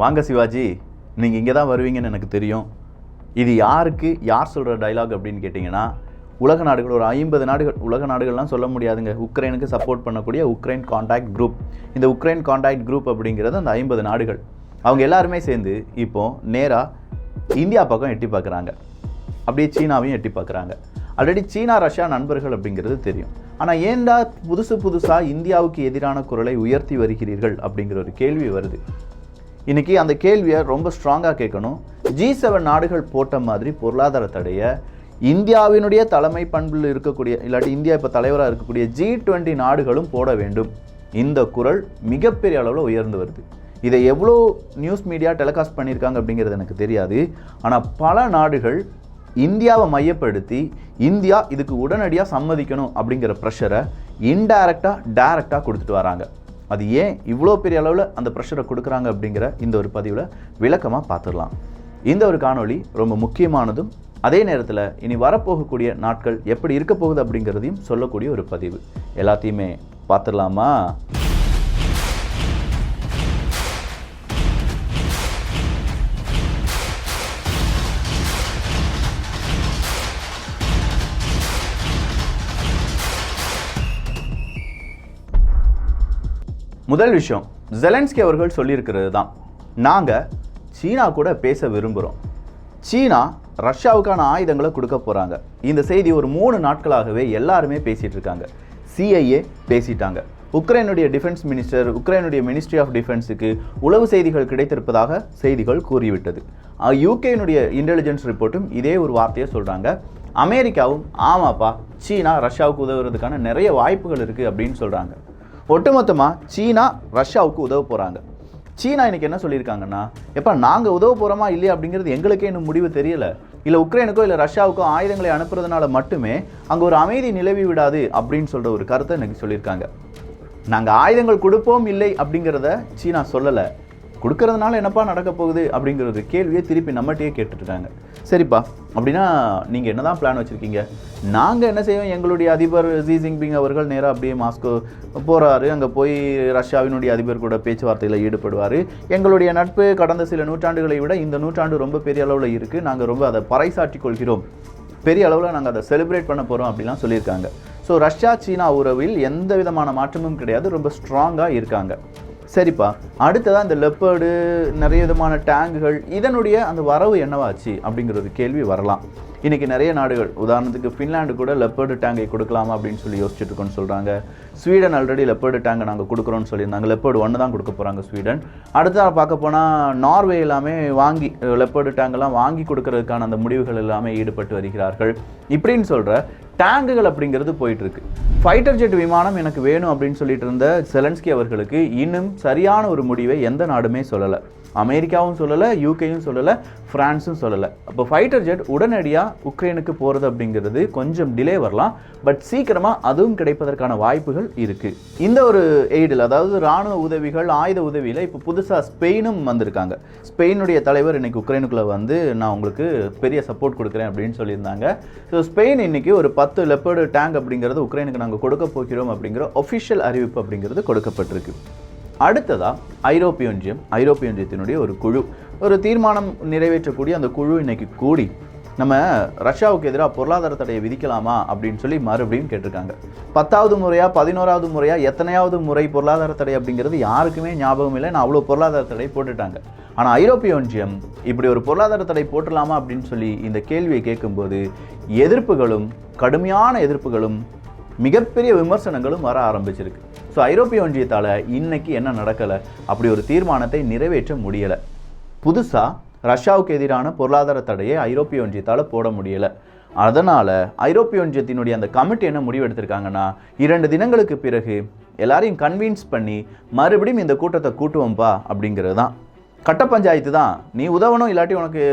வாங்க சிவாஜி, நீங்கள் இங்கே தான் வருவீங்கன்னு எனக்கு தெரியும். இது யார் சொல்கிற டைலாக் அப்படின்னு கேட்டிங்கன்னா, உலக நாடுகள் ஒரு 50 நாடுகள், உலக நாடுகள்லாம் சொல்ல முடியாதுங்க, உக்ரைனுக்கு சப்போர்ட் பண்ணக்கூடிய உக்ரைன் கான்டாக்ட் குரூப். இந்த உக்ரைன் கான்டாக்ட் குரூப் அப்படிங்கிறது அந்த 50 நாடுகள். அவங்க எல்லாருமே சேர்ந்து இப்போது நேராக இந்தியா பக்கம் எட்டி பார்க்குறாங்க, அப்படியே சீனாவையும் எட்டி பார்க்குறாங்க. ஆல்ரெடி சீனா ரஷ்யா நண்பர்கள் அப்படிங்கிறது தெரியும். ஆனால் ஏன்டா புதுசாக இந்தியாவுக்கு எதிரான குரலை உயர்த்தி வருகிறீர்கள் அப்படிங்கிற ஒரு கேள்வி வருது. இன்றைக்கி அந்த கேள்வியை ரொம்ப ஸ்ட்ராங்காக கேட்கணும். G7 நாடுகள் போட்ட மாதிரி பொருளாதார தடையை இந்தியாவினுடைய தலைமை பண்பில் இருக்கக்கூடிய, இல்லாட்டி இந்தியா இப்போ தலைவராக இருக்கக்கூடிய G20 நாடுகளும் போட வேண்டும். இந்த குரல் மிகப்பெரிய அளவில் உயர்ந்து வருது. இதை எவ்வளோ நியூஸ் மீடியா டெலிகாஸ்ட் பண்ணியிருக்காங்க அப்படிங்கிறது எனக்கு தெரியாது. ஆனால் பல நாடுகள் இந்தியாவை மையப்படுத்தி இந்தியா இதுக்கு உடனடியாக சம்மதிக்கணும் அப்படிங்கிற ப்ரெஷரை டைரெக்டாக கொடுத்துட்டு வராங்க. அது ஏன் இவ்வளோ பெரிய அளவில் அந்த ப்ரெஷரை கொடுக்குறாங்க அப்படிங்கிற இந்த ஒரு பதிவில் விளக்கமாக பார்த்துடலாம். இந்த ஒரு காணொளி ரொம்ப முக்கியமானதும், அதே நேரத்தில் இனி வரப்போகக்கூடிய நாட்கள் எப்படி இருக்க போகுது அப்படிங்கிறதையும் சொல்லக்கூடிய ஒரு பதிவு. எல்லாத்தையுமே பார்த்துடலாமா? முதல் விஷயம், ஜெலன்ஸ்கி அவர்கள் சொல்லியிருக்கிறது தான், நாங்கள் சீனா கூட பேச விரும்புகிறோம். சீனா ரஷ்யாவுக்கான ஆயுதங்களை கொடுக்க போகிறாங்க. இந்த செய்தி ஒரு 3 நாட்களாகவே எல்லாருமே பேசிகிட்டு இருக்காங்க. CIA பேசிட்டாங்க. உக்ரைனுடைய டிஃபென்ஸ் மினிஸ்டர், உக்ரைனுடைய மினிஸ்ட்ரி ஆஃப் டிஃபென்ஸுக்கு உளவு செய்திகள் கிடைத்திருப்பதாக செய்திகள் கூறிவிட்டது. யூகேனுடைய இன்டெலிஜென்ஸ் ரிப்போர்ட்டும் இதே ஒரு வார்த்தையை சொல்கிறாங்க. அமெரிக்காவும் ஆமாப்பா, சீனா ரஷ்யாவுக்கு உதவுறதுக்கான நிறைய வாய்ப்புகள் இருக்குது அப்படின்னு சொல்கிறாங்க. ஒட்டுமொத்தமாக சீனா ரஷ்யாவுக்கு உதவ போகிறாங்க. சீனா இன்றைக்கி என்ன சொல்லியிருக்காங்கன்னா, எப்போ நாங்கள் உதவ போகிறோமா இல்லையா அப்படிங்கிறது எங்களுக்கே இன்னும் முடிவு தெரியலை, இல்லை உக்ரைனுக்கோ இல்லை ரஷ்யாவுக்கோ ஆயுதங்களை அனுப்புறதுனால மட்டுமே அங்கே ஒரு அமைதி நிலவி விடாது அப்படின்னு சொல்கிற ஒரு கருத்தை இன்றைக்கி சொல்லியிருக்காங்க. நாங்கள் ஆயுதங்கள் கொடுப்போம் இல்லை அப்படிங்கிறத சீனா சொல்லலை. கொடுக்கறதுனால என்னப்பா நடக்க போகுது அப்படிங்கிற ஒரு கேள்வியை திருப்பி நம்மகிட்டயே கேட்டுட்ருக்காங்க. சரிப்பா, அப்படின்னா நீங்கள் என்ன தான் பிளான் வச்சுருக்கீங்க? நாங்கள் என்ன செய்வோம், எங்களுடைய அதிபர் ஜி ஜின்பிங் அவர்கள் நேராக அப்படியே மாஸ்கோ போகிறாரு, அங்கே போய் ரஷ்யாவினுடைய அதிபர் கூட பேச்சுவார்த்தையில் ஈடுபடுவார். எங்களுடைய நட்பு கடந்த சில நூற்றாண்டுகளை விட இந்த நூற்றாண்டு ரொம்ப பெரிய அளவில் இருக்குது, நாங்கள் ரொம்ப அதை பறைசாற்றி கொள்கிறோம், பெரிய அளவில் நாங்கள் அதை செலிப்ரேட் பண்ண போகிறோம் அப்படிலாம் சொல்லியிருக்காங்க. ஸோ ரஷ்யா சீனா உறவில் எந்த விதமான மாற்றமும் கிடையாது, ரொம்ப ஸ்ட்ராங்காக இருக்காங்க. சரிப்பா, அடுத்ததான் இந்த லெப்பர்டு, நிறைய விதமான டேங்குகள், இதனுடைய அந்த வரவு என்னவாச்சு அப்படிங்கிற ஒரு கேள்வி வரலாம். இன்றைக்கி நிறைய நாடுகள், உதாரணத்துக்கு ஃபின்லாண்டு கூட லெப்பர்டு டேங்கை கொடுக்கலாமா அப்படின்னு சொல்லி யோசிச்சுட்டு இருக்கோன்னு சொல்கிறாங்க. ஸ்வீடன் ஆல்ரெடி லெப்பர்டு டேங்கை நாங்கள் கொடுக்குறோன்னு சொல்லியிருந்தாங்க. லெப்பர்டு 1 தான் கொடுக்க போகிறாங்க ஸ்வீடன். அடுத்த பார்க்க போனால் நார்வே எல்லாமே வாங்கி லெப்பர்டு டேங்கெல்லாம் வாங்கி கொடுக்கறதுக்கான அந்த முடிவுகள் எல்லாமே ஈடுபட்டு வருகிறார்கள். இப்படின்னு சொல்கிற டேங்குகள் அப்படிங்கிறது போயிட்டுருக்கு. ஃபைட்டர் ஜெட் விமானம் எனக்கு வேணும் அப்படின்னு சொல்லிட்டு இருந்த ஜெலன்ஸ்கி அவர்களுக்கு இன்னும் சரியான ஒரு முடிவை எந்த நாடுமே சொல்லலை. அமெரிக்காவும் சொல்லலை, யூகேயும் சொல்லலை, ஃப்ரான்ஸும் சொல்லலை. அப்போ ஃபைட்டர் ஜெட் உடனடியாக உக்ரைனுக்கு போகிறது அப்படிங்கிறது கொஞ்சம் டிலே வரலாம், பட் சீக்கிரமாக அதுவும் கிடைப்பதற்கான வாய்ப்புகள் இருக்குது. இந்த ஒரு எய்டில், அதாவது இராணுவ உதவிகள், ஆயுத உதவியில் இப்போ புதுசாக ஸ்பெயினும் வந்திருக்காங்க. ஸ்பெயினுடைய தலைவர் இன்றைக்கி உக்ரைனுக்குள்ளே வந்து நான் உங்களுக்கு பெரிய சப்போர்ட் கொடுக்குறேன் அப்படின்னு சொல்லியிருந்தாங்க. ஸோ ஸ்பெயின் இன்றைக்கி ஒரு 10 லெப்பர்டு டேங்க் அப்படிங்கிறது உக்ரைனுக்கு நாங்கள் கொடுக்க போகிறோம் அப்படிங்கிற ஒஃபிஷியல் அறிவிப்பு அப்படிங்கிறது கொடுக்கப்பட்டிருக்கு. அடுத்ததாக ஐரோப்பிய ஒன்றியத்தினுடைய ஒரு குழு, ஒரு தீர்மானம் நிறைவேற்றக்கூடிய அந்த குழு இன்னைக்கு கூடி நம்ம ரஷ்யாவுக்கு எதிராக பொருளாதார தடையை விதிக்கலாமா அப்படின்னு சொல்லி மறுபடியும் கேட்டிருக்காங்க. 10வது முறையா 11வது முறையா எத்தனையாவது முறை பொருளாதார தடை அப்படிங்கிறது யாருக்குமே ஞாபகம் இல்லை. நான் அவ்வளோ பொருளாதார தடை போட்டுட்டாங்க. ஆனால் ஐரோப்பிய ஒன்றியம் இப்படி ஒரு பொருளாதார தடை போட்டலாமா அப்படின்னு சொல்லி இந்த கேள்வியை கேட்கும்போது எதிர்ப்புகளும், கடுமையான எதிர்ப்புகளும், மிகப்பெரிய விமர்சனங்களும் வர ஆரம்பிச்சிருக்கு. ஸோ ஐரோப்பிய ஒன்றியத்தால் இன்னைக்கு என்ன நடக்கலை, அப்படி ஒரு தீர்மானத்தை நிறைவேற்ற முடியலை. புதுசாக ரஷ்யாவுக்கு எதிரான பொருளாதார தடையை ஐரோப்பிய ஒன்றியத்தால் போட முடியலை. அதனால் ஐரோப்பிய ஒன்றியத்தினுடைய அந்த கமிட்டி என்ன முடிவெடுத்திருக்காங்கன்னா, 2 தினங்களுக்கு பிறகு எல்லாரையும் கன்வின்ஸ் பண்ணி மறுபடியும் இந்த கூட்டத்தை கூட்டுவோம்ப்பா அப்படிங்கிறது தான். கட்ட பஞ்சாயத்து தான், நீ உதவணும், இல்லாட்டி உனக்கு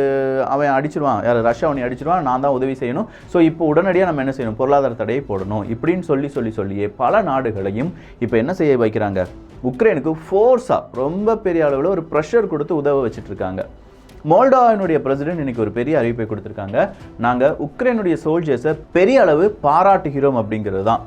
அவன் அடிச்சிருவான், யார் ரஷ்யா அவனை அடிச்சிருவான், நான் தான் உதவி செய்யணும். ஸோ இப்போ உடனடியாக நம்ம என்ன செய்யணும், பொருளாதார தடையை போடணும் இப்படின்னு சொல்லியே பல நாடுகளையும் இப்போ என்ன செய்ய வைக்கிறாங்க, உக்ரைனுக்கு ஃபோர்ஸாக ரொம்ப பெரிய அளவில் ஒரு ப்ரெஷர் கொடுத்து உதவ வச்சுட்ருக்காங்க. மோல்டோவாவினுடைய பிரசிடென்ட் இன்னைக்கு ஒரு பெரிய அறிவிப்பை கொடுத்துருக்காங்க. நாங்கள் உக்ரைனுடைய சோல்ஜர்ஸை பெரிய அளவு பாராட்டுகிறோம் அப்படிங்கிறது தான்.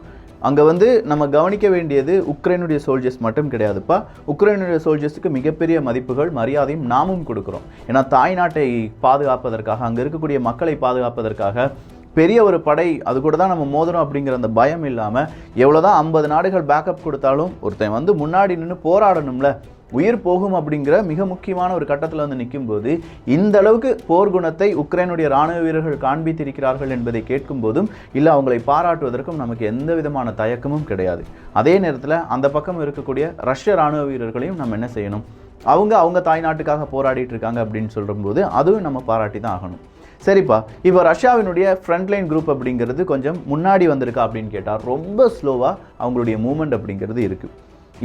அங்கே வந்து நம்ம கவனிக்க வேண்டியது உக்ரைனுடைய சோல்ஜர்ஸ் மட்டும் கிடையாதுப்பா. உக்ரைனுடைய சோல்ஜர்ஸுக்கு மிகப்பெரிய மதிப்புகள் மரியாதையும் நாமும் கொடுக்குறோம். ஏன்னா தாய்நாட்டை பாதுகாப்பதற்காக, அங்கே இருக்கக்கூடிய மக்களை பாதுகாப்பதற்காக பெரிய ஒரு படை, அது கூட தான் நம்ம மோதுறோம் அப்படிங்கிற அந்த பயம் இல்லாமல் எவ்வளோதான் 50 நாடுகள் பேக்கப் கொடுத்தாலும் ஒருத்தன் வந்து முன்னாடி நின்று போராடணும்ல, உயிர் போகும் அப்படிங்கிற மிக முக்கியமான ஒரு கட்டத்தில் வந்து நிற்கும்போது இந்த அளவுக்கு போர்க்குணத்தை உக்ரைனுடைய இராணுவ வீரர்கள் காண்பித்திருக்கிறார்கள் என்பதை கேட்கும் போதும் இல்லை அவங்களை பாராட்டுவதற்கும் நமக்கு எந்த விதமான தயக்கமும் கிடையாது. அதே நேரத்தில் அந்த பக்கம் இருக்கக்கூடிய ரஷ்ய இராணுவ வீரர்களையும் நம்ம என்ன செய்யணும், அவங்க தாய்நாட்டுக்காக போராடிட்டு இருக்காங்க அப்படின்னு சொல்லும்போது அதுவும் நம்ம பாராட்டி தான் ஆகணும். சரிப்பா, இப்போ ரஷ்யாவினுடைய ஃப்ரண்ட்லைன் குரூப் அப்படிங்கிறது கொஞ்சம் முன்னாடி வந்திருக்கா அப்படின்னு கேட்டால் ரொம்ப ஸ்லோவாக அவங்களுடைய மூமெண்ட் அப்படிங்கிறது இருக்குது.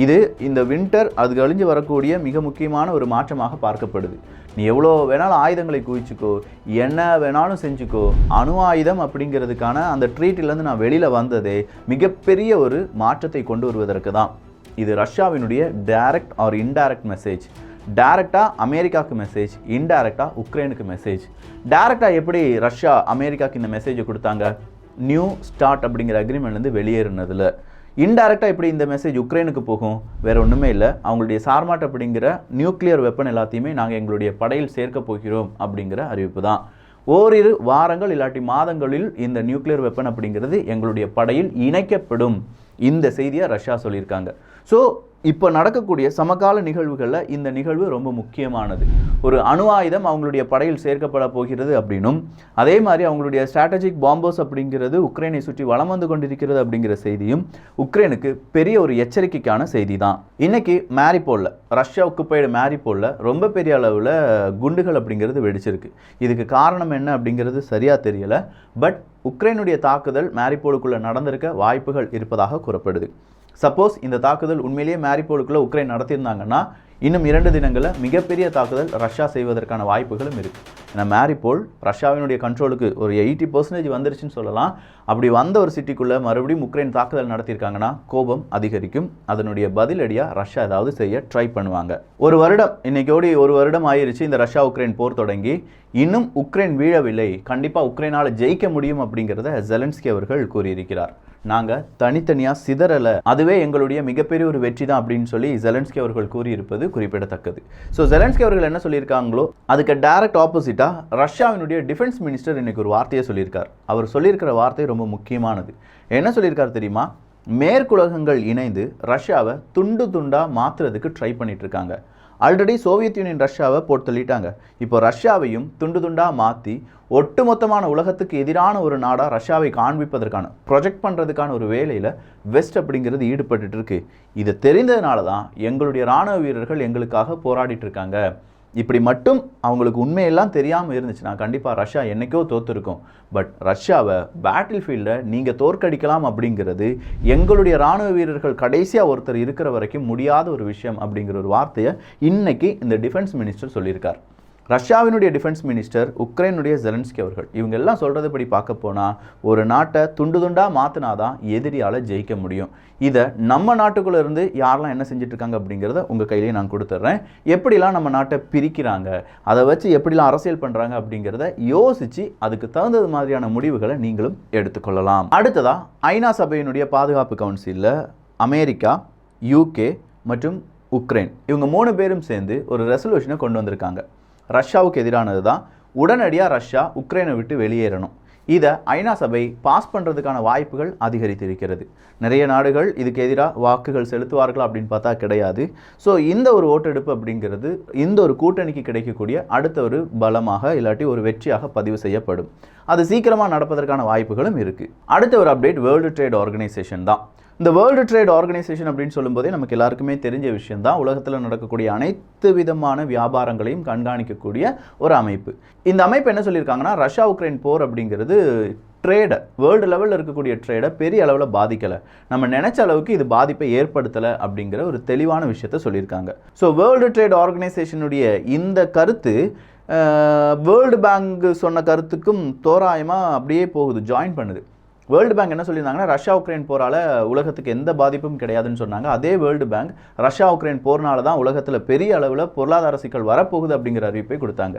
இது இந்த வின்டர் அது கழிஞ்சு வரக்கூடிய மிக முக்கியமான ஒரு மாற்றமாக பார்க்கப்படுது. நீ எவ்வளோ வேணாலும் ஆயுதங்களை குவிச்சுக்கோ, என்ன வேணாலும் செஞ்சுக்கோ, அணு ஆயுதம் அப்படிங்கிறதுக்கான அந்த ட்ரீட்டிலேருந்து நான் வெளியில் வந்ததே மிகப்பெரிய ஒரு மாற்றத்தை கொண்டு வருவதற்கு தான். இது ரஷ்யாவினுடைய டைரக்ட் ஆர் இன்டைரக்ட் மெசேஜ். டைரக்டாக அமெரிக்காவுக்கு மெசேஜ், இன்டைரக்டாக உக்ரைனுக்கு மெசேஜ். டைரக்டாக எப்படி ரஷ்யா அமெரிக்காவுக்கு இந்த மெசேஜை கொடுத்தாங்க, நியூ ஸ்டார்ட் அப்படிங்கிற அக்ரிமெண்ட்லேருந்து வெளியேறினதில். இன்டைரக்டாக எப்படி இந்த மெசேஜ் உக்ரைனுக்கு போகும், வேறு ஒன்றுமே இல்லை, அவங்களுடைய சார்மாட் அப்படிங்கிற நியூக்ளியர் வெப்பன் எல்லாத்தையுமே நாங்கள் எங்களுடைய படையில் சேர்க்க போகிறோம் அப்படிங்கிற அறிவிப்பு தான். ஓரிரு வாரங்கள் இல்லாட்டி மாதங்களில் இந்த நியூக்ளியர் வெப்பன் அப்படிங்கிறது எங்களுடைய படையில் இணைக்கப்படும், இந்த செய்தியை ரஷ்யா சொல்லியிருக்காங்க. ஸோ இப்போ நடக்கக்கூடிய சமகால நிகழ்வுகளில் இந்த நிகழ்வு ரொம்ப முக்கியமானது. ஒரு அணு ஆயுதம் அவங்களுடைய படையில் சேர்க்கப்பட போகிறது அப்படின்னும், அதே மாதிரி அவங்களுடைய ஸ்ட்ராட்டஜிக் பாம்பர்ஸ் அப்படிங்கிறது உக்ரைனை சுற்றி வலம் வந்து கொண்டிருக்கிறது அப்படிங்கிற செய்தியும் உக்ரைனுக்கு பெரிய ஒரு எச்சரிக்கைக்கான செய்தி தான். இன்னைக்கு மேரிபோலில், ரஷ்யா ஒக்குபைடு மேரிபோலில் ரொம்ப பெரிய அளவில் குண்டுகள் அப்படிங்கிறது வெடிச்சிருக்கு. இதுக்கு காரணம் என்ன அப்படிங்கிறது சரியாக தெரியலை. பட் உக்ரைனுடைய தாக்குதல் மேரிபோலுக்குள்ளே நடந்திருக்க வாய்ப்புகள் இருப்பதாக கூறப்படுது. சப்போஸ் இந்த தாக்குதல் உண்மையிலேயே மேரிபோலுக்குள்ளே உக்ரைன் நடத்தியிருந்தாங்கன்னா இன்னும் 2 தினங்களில் மிகப்பெரிய தாக்குதல் ரஷ்யா செய்வதற்கான வாய்ப்புகளும் இருக்குது. ஏன்னா மேரிபோல் ரஷ்யாவினுடைய கண்ட்ரோலுக்கு ஒரு 80% வந்துருச்சுன்னு சொல்லலாம். அப்படி வந்த ஒரு சிட்டிக்குள்ளே மறுபடியும் உக்ரைன் தாக்குதல் நடத்தியிருக்காங்கன்னா கோபம் அதிகரிக்கும். அதனுடைய பதிலடியாக ரஷ்யா ஏதாவது செய்ய ட்ரை பண்ணுவாங்க. ஒரு வருடம், இன்னைக்கோடி ஒரு வருடம் ஆயிருச்சு இந்த ரஷ்யா உக்ரைன் போர் தொடங்கி. இன்னும் உக்ரைன் வீழவில்லை, கண்டிப்பாக உக்ரைனால் ஜெயிக்க முடியும் அப்படிங்கிறத ஜெலன்ஸ்கி அவர்கள் கூறியிருக்கிறார். நாங்கள் தனித்தனியாக சிதறலை, அதுவே எங்களுடைய மிகப்பெரிய ஒரு வெற்றி தான் அப்படின்னு சொல்லி ஜெலன்ஸ்கி அவர்கள் கூறியிருப்பது குறிப்பிடத்தக்கது. ஸோ ஜெலன்ஸ்கி அவர்கள் என்ன சொல்லியிருக்காங்களோ அதுக்கு டைரக்ட் ஆப்போசிட்டாக ரஷ்யாவினுடைய டிஃபென்ஸ் மினிஸ்டர் இன்னைக்கு ஒரு வார்த்தையை சொல்லியிருக்கார். அவர் சொல்லியிருக்கிற வார்த்தை ரொம்ப முக்கியமானது. என்ன சொல்லியிருக்கார் தெரியுமா? மேற்குலகங்கள் இணைந்து ரஷ்யாவை துண்டு துண்டாக மாற்றுறதுக்கு ட்ரை பண்ணிட்டு இருக்காங்க. ஆல்ரெடி சோவியத் யூனியன் ரஷ்யாவை போட்டு தள்ளிட்டாங்க. இப்போ ரஷ்யாவையும் துண்டு துண்டாக மாற்றி ஒட்டுமொத்தமான உலகத்துக்கு எதிரான ஒரு நாடாக ரஷ்யாவை காண்பிப்பதற்கான ப்ரொஜெக்ட் பண்ணுறதுக்கான ஒரு வேலையில் வெஸ்ட் அப்படிங்கிறது ஈடுபட்டு இருக்கு. இது தெரிந்ததுனால தான் எங்களுடைய இராணுவ வீரர்கள் எங்களுக்காக போராடிட்டு இருக்காங்க. இப்படி மட்டும் அவங்களுக்கு உண்மையெல்லாம் தெரியாமல் இருந்துச்சுன்னா கண்டிப்பாக ரஷ்யா என்றைக்கோ தோற்றுருக்கும். பட் ரஷ்யாவை பேட்டில் ஃபீல்டில் நீங்கள் தோற்கடிக்கலாம் அப்படிங்கிறது எங்களுடைய இராணுவ வீரர்கள் கடைசியாக ஒருத்தர் இருக்கிற வரைக்கும் முடியாத ஒரு விஷயம் அப்படிங்கிற ஒரு வார்த்தையை இன்னைக்கு இந்த டிஃபென்ஸ் மினிஸ்டர் சொல்லியிருக்கார். ரஷ்யாவினுடைய டிஃபென்ஸ் மினிஸ்டர், உக்ரைனுடைய ஜெலன்ஸ்கி அவர்கள், இவங்க எல்லாம் சொல்கிறதுபடி பார்க்க போனால் ஒரு நாட்டை துண்டு துண்டாக மாற்றினாதான் எதிரியால் ஜெயிக்க முடியும். இதை நம்ம நாட்டுக்குள்ளே இருந்து யாரெல்லாம் என்ன செஞ்சுட்டு இருக்காங்க அப்படிங்கிறத உங்கள் கையிலேயே நான் கொடுத்துட்றேன். எப்படிலாம் நம்ம நாட்டை பிரிக்கிறாங்க, அதை வச்சு எப்படிலாம் அரசியல் பண்ணுறாங்க அப்படிங்கிறத யோசித்து அதுக்கு தகுந்தது மாதிரியான முடிவுகளை நீங்களும் எடுத்துக்கொள்ளலாம். அடுத்ததாக ஐநா சபையினுடைய பாதுகாப்பு கவுன்சிலில் அமெரிக்கா, யூகே மற்றும் உக்ரைன் இவங்க 3 பேரும் சேர்ந்து ஒரு ரெசல்யூஷனை கொண்டு வந்திருக்காங்க. ரஷ்யாவுக்கு எதிரானது தான். உடனடியாக ரஷ்யா உக்ரைனை விட்டு வெளியேறணும். இதை ஐநா சபை பாஸ் பண்ணுறதுக்கான வாய்ப்புகள் அதிகரித்திருக்கிறது. நிறைய நாடுகள் இதுக்கு எதிராக வாக்குகள் செலுத்துவார்கள் அப்படின்னு பார்த்தா கிடையாது. ஸோ இந்த ஒரு ஓட்டெடுப்பு அப்படிங்கிறது இந்த ஒரு கூட்டணிக்கு கிடைக்கக்கூடிய அடுத்த ஒரு பலமாக இல்லாட்டி ஒரு வெற்றியாக பதிவு செய்யப்படும். அது சீக்கிரமாக நடப்பதற்கான வாய்ப்புகளும் இருக்குது. அடுத்த ஒரு அப்டேட் வேர்ல்டு ட்ரேட் ஆர்கனைசேஷன் தான். இந்த வேர்ல்டு ட்ரேட் ஆர்கனைசேஷன் அப்படின்னு சொல்லும்போதே நமக்கு எல்லாருக்குமே தெரிஞ்ச விஷயம் தான். உலகத்தில் நடக்கக்கூடிய அனைத்து விதமான வியாபாரங்களையும் கண்காணிக்கக்கூடிய ஒரு அமைப்பு. இந்த அமைப்பு என்ன சொல்லியிருக்காங்கன்னா, ரஷ்யா உக்ரைன் போர் அப்படிங்கிறது ட்ரேடை, வேர்ல்டு லெவலில் இருக்கக்கூடிய ட்ரேடை பெரிய அளவில் பாதிக்கலை, நம்ம நினைச்ச அளவுக்கு இது பாதிப்பை ஏற்படுத்தலை அப்படிங்கிற ஒரு தெளிவான விஷயத்த சொல்லியிருக்காங்க. ஸோ வேர்ல்டு ட்ரேட் ஆர்கனைசேஷனுடைய இந்த கருத்து வேர்ல்டு பேங்க் சொன்ன கருத்துக்கும் தோராயமாக அப்படியே போகுது, ஜாயின் பண்ணுது. வேர்ல்டு பேங்க் என்ன சொல்லியிருந்தாங்கன்னா ரஷ்யா உக்ரைன் போரால் உலகத்துக்கு எந்த பாதிப்பும் கிடையாதுன்னு சொன்னாங்க. அதே வேர்ல்டு பேங்க் ரஷ்யா உக்ரைன் போர்னால தான் உலகத்தில் பெரிய அளவில் பொருளாதார சிக்கல் வரப்போகுது அப்படிங்கிற அறிவிப்பை கொடுத்தாங்க.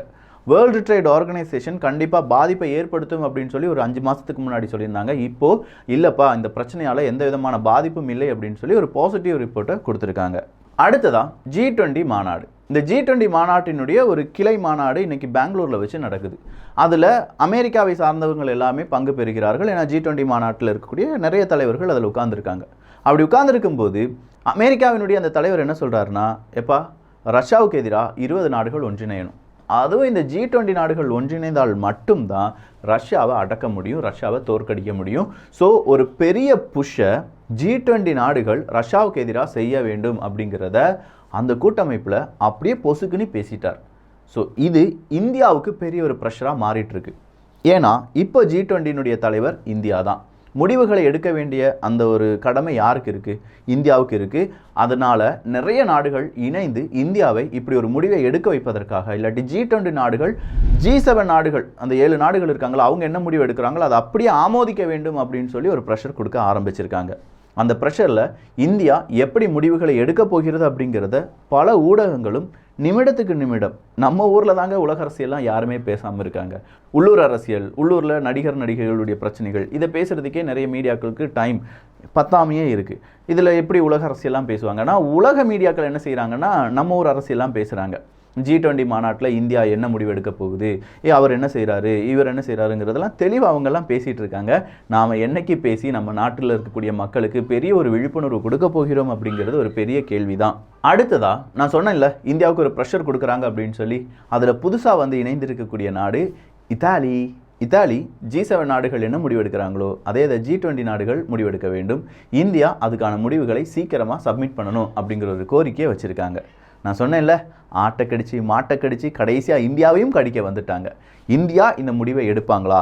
வேர்ல்டு ட்ரேட் ஆர்கனைசேஷன் கண்டிப்பாக பாதிப்பை ஏற்படுத்தும் அப்படின்னு சொல்லி ஒரு 5 மாதத்துக்கு முன்னாடி சொல்லியிருந்தாங்க. இப்போது இல்லைப்பா இந்த பிரச்சனையால் எந்த விதமான பாதிப்பும் இல்லை அப்படின்னு சொல்லி ஒரு பாசிட்டிவ் ரிப்போர்ட்டை கொடுத்துருக்காங்க. அடுத்ததான் G20 மாநாடு. இந்த G20 மாநாட்டினுடைய ஒரு கிளை மாநாடு இன்னைக்கு பெங்களூரில் வச்சு நடக்குது. அதில் அமெரிக்காவை சார்ந்தவர்கள் எல்லாமே பங்கு பெறுகிறார்கள். ஏன்னா G20 மாநாட்டில் இருக்கக்கூடிய நிறைய தலைவர்கள் அதில் உட்கார்ந்துருக்காங்க. அப்படி உட்கார்ந்துருக்கும்போது அமெரிக்காவினுடைய அந்த தலைவர் என்ன சொல்கிறாருன்னா, எப்பா ரஷ்யாவுக்கு எதிராக 20 நாடுகள் ஒன்றிணையணும், அதுவும் இந்த G20 நாடுகள் ஒன்றிணைந்தால் மட்டும்தான் ரஷ்யாவை அடக்க முடியும், ரஷ்யாவை தோற்கடிக்க முடியும். ஸோ ஒரு பெரிய புஷ்ஷை G20 நாடுகள் ரஷ்யாவுக்கு எதிராக செய்ய வேண்டும் அப்படிங்கிறத அந்த கூட்டமைப்பில் அப்படியே பொசுக்குன்னு பேசிட்டார். ஸோ இது இந்தியாவுக்கு பெரிய ஒரு ப்ரெஷராக மாறிட்டுருக்கு. ஏன்னா இப்போ G20 தலைவர் இந்தியா தான். முடிவுகளை எடுக்க வேண்டிய அந்த ஒரு கடமை யாருக்கு இருக்குது? இந்தியாவுக்கு இருக்குது. அதனால் நிறைய நாடுகள் இணைந்து இந்தியாவை இப்படி ஒரு முடிவை எடுக்க வைப்பதற்காக, இல்லாட்டி G20 நாடுகள் G7 நாடுகள் அந்த 7 நாடுகள் இருக்காங்களோ அவங்க என்ன முடிவு எடுக்கிறாங்களோ அதை அப்படியே ஆமோதிக்க வேண்டும் அப்படின்னு சொல்லி ஒரு ப்ரெஷர் கொடுக்க ஆரம்பிச்சிருக்காங்க. அந்த ப்ரெஷரில் இந்தியா எப்படி முடிவுகளை எடுக்க போகிறது அப்படிங்கிறத பல ஊடகங்களும் நிமிடத்துக்கு நிமிடம் நம்ம ஊரில் தாங்க உலக அரசியல்லாம் யாருமே பேசாமல் இருக்காங்க. உள்ளூர் அரசியல், உள்ளூரில் நடிகர்களுடைய பிரச்சனைகள், இதை பேசுகிறதுக்கே நிறைய மீடியாக்களுக்கு டைம் பத்தாமையே இருக்குது. இதில் எப்படி உலக அரசியல்லாம் பேசுவாங்கன்னா, உலக மீடியாக்கள் என்ன செய்கிறாங்கன்னா நம்ம ஊர் அரசியல்லாம் பேசுகிறாங்க. G20 மாநாட்டில் இந்தியா என்ன முடிவு எடுக்க போகுது, அவர் என்ன செய்கிறாரு, இவர் என்ன செய்கிறாருங்கிறதெல்லாம் தெளிவாக அவங்கெல்லாம் பேசிகிட்டு இருக்காங்க. நாம் என்னைக்கு பேசி நம்ம நாட்டில் இருக்கக்கூடிய மக்களுக்கு பெரிய ஒரு விழிப்புணர்வு கொடுக்க போகிறோம் அப்படிங்கிறது ஒரு பெரிய கேள்வி தான். அடுத்ததா நான் சொன்னேன்ல இந்தியாவுக்கு ஒரு ப்ரெஷர் கொடுக்குறாங்க அப்படின்னு சொல்லி, அதில் புதுசாக வந்து இணைந்திருக்கக்கூடிய நாடு இத்தாலி. G7 நாடுகள் என்ன முடிவெடுக்கிறாங்களோ அதே G20 நாடுகள் முடிவெடுக்க வேண்டும். இந்தியா அதுக்கான முடிவுகளை சீக்கிரமாக சப்மிட் பண்ணணும் அப்படிங்கிற ஒரு கோரிக்கையை வச்சுருக்காங்க. நான் சொன்னேன்ல, ஆட்டை கடிச்சு மாட்டை கடிச்சு கடைசியாக இந்தியாவையும் கடிக்க வந்துட்டாங்க. இந்தியா இந்த முடிவை எடுப்பாங்களா?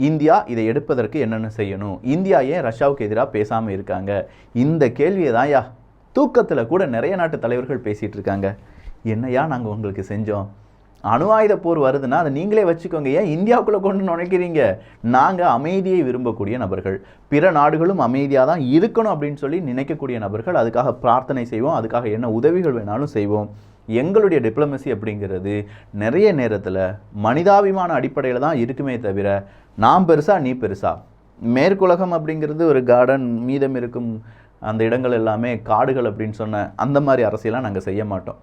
இந்தியா இதை எடுப்பதற்கு என்னென்ன செய்யணும்? இந்தியா ஏன் ரஷ்யாவுக்கு எதிராக பேசாமல் இருக்காங்க? இந்த கேள்வியை தான் தூக்கத்தில் கூட நிறைய நாட்டு தலைவர்கள் பேசிகிட்டு இருக்காங்க. என்னையா நாங்கள் உங்களுக்கு செஞ்சோம்? அணு ஆயுத போர் வருதுன்னா அதை நீங்களே வச்சுக்கோங்க, ஏன் இந்தியாவுக்குள்ளே கொண்டு நுழைக்கிறீங்க? நாங்கள் அமைதியை விரும்பக்கூடிய நபர்கள், பிற நாடுகளும் அமைதியாக தான் இருக்கணும் அப்படின்னு சொல்லி நினைக்கக்கூடிய நபர்கள். அதுக்காக பிரார்த்தனை செய்வோம், அதுக்காக என்ன உதவிகள் வேணாலும் செய்வோம். எங்களுடைய டிப்ளமசி அப்படிங்கிறது நிறைய நேரத்தில் மனிதாபிமான அடிப்படையில் தான் இருக்குமே தவிர நான் பெருசா நீ பெருசா, மேற்குலகம் அப்படிங்கிறது ஒரு கார்டன், மீதம் இருக்கும் அந்த இடங்கள் எல்லாமே காடுகள் அப்படின்னு சொன்ன அந்த மாதிரி அரசியலாம் நாங்கள் செய்ய மாட்டோம்.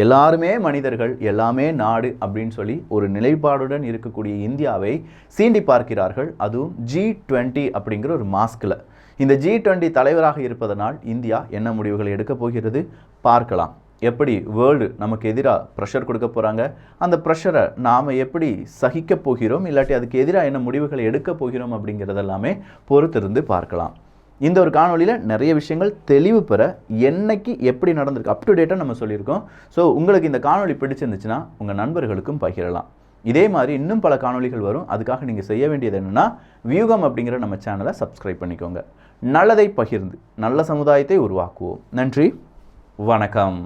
எல்லாருமே மனிதர்கள், எல்லாமே நாடு அப்படின்னு சொல்லி ஒரு நிலைப்பாடுடன் இருக்கக்கூடிய இந்தியாவை சீண்டி பார்க்கிறார்கள். அதுவும் G20 அப்படிங்கிற ஒரு மாஸ்கில். இந்த G20 தலைவராக இருப்பதனால் இந்தியா என்ன முடிவுகளை எடுக்க போகிறது பார்க்கலாம். எப்படி வேர்ல்டு நமக்கு எதிராக ப்ரெஷர் கொடுக்க போகிறாங்க, அந்த ப்ரெஷரை நாம் எப்படி சகிக்க போகிறோம், இல்லாட்டி அதுக்கு எதிராக என்ன முடிவுகளை எடுக்க போகிறோம் அப்படிங்கிறதெல்லாமே பொறுத்திருந்து பார்க்கலாம். இந்த ஒரு காணொலியில் நிறைய விஷயங்கள் தெளிவு பெற என்னைக்கு எப்படி நடந்திருக்கு அப் டு டேட்டாக நம்ம சொல்லியிருக்கோம். ஸோ உங்களுக்கு இந்த காணொலி பிடிச்சிருந்துச்சுன்னா உங்கள் நண்பர்களுக்கும் பகிரலாம். இதே மாதிரி இன்னும் பல காணொலிகள் வரும். அதுக்காக நீங்கள் செய்ய வேண்டியது என்னென்னா, வியூகம் அப்படிங்கிற நம்ம சேனலை சப்ஸ்கிரைப் பண்ணிக்கோங்க. நல்லதை பகிர்ந்து நல்ல சமுதாயத்தை உருவாக்குவோம். நன்றி, வணக்கம்.